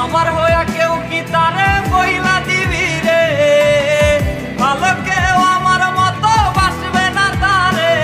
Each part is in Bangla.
আমার হইয়া কেউ কি তারে বইলা দিবি রে, ভালো কেউ আমার মতো বাসবে না তারে।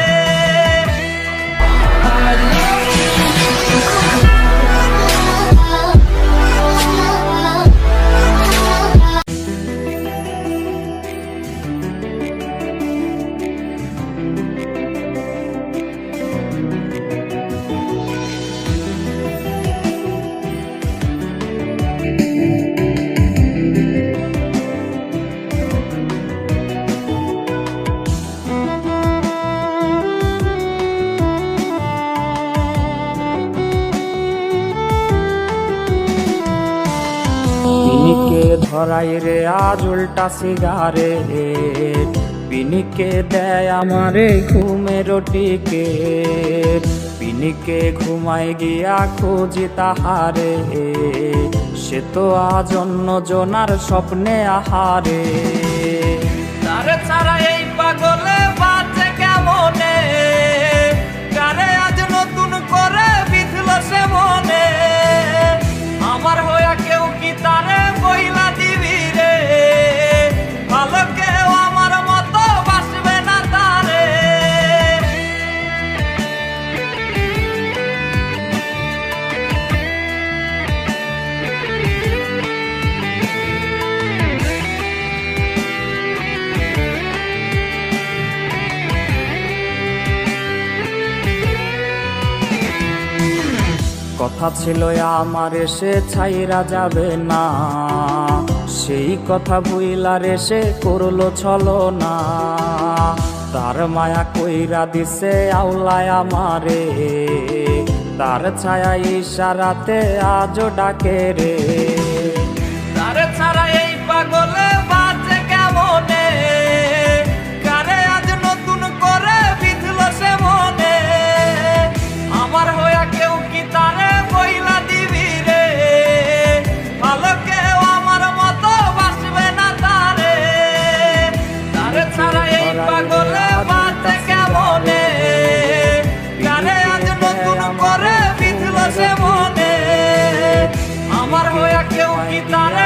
পিনিকে ধরাই রে আজ উল্টা সিগারেট, পিনিকে দেয় আমারে ঘুমের টিকেট। পিনিকে ঘুমাই গিয়া খুঁজি তাহারে, সে তো আজ অন্য জনার স্বপ্নে আহারে। তারে ছাড়া এই পাগলে বাঁচে কেমনে, কারে আজ নতুন করে বিঁধল সে মনে। আমার হইয়া কেউ কি তারে বইলা দিবি রে, ভালো কেউ আমার মতো বাসবে না তারে। কথা ছিল আমার সে ছাইরা যাবে না, সেই কথা ভুইলা রে সে করলো ছলনা। তার মায়া কইরা দিছে আউলায় আমারে, তার ছায়া ইশারাতে আজও ডাকে রে। তারে ছাড়া এই পাগলে বাঁচে কেমনে, কারে আজ নতুন করে বিঁধল সে মনে। আমার হইয়া কেউ কি তারে বইলা দিবি রে, ভালো কেউ আমার মতো বাসবে না তারে। তারে ছাড়া এই পাগলে বাঁচে কেমনে, কারে আজ নতুন করে বিঁধল সে মনে। আমার হইয়া কেউ কি তারে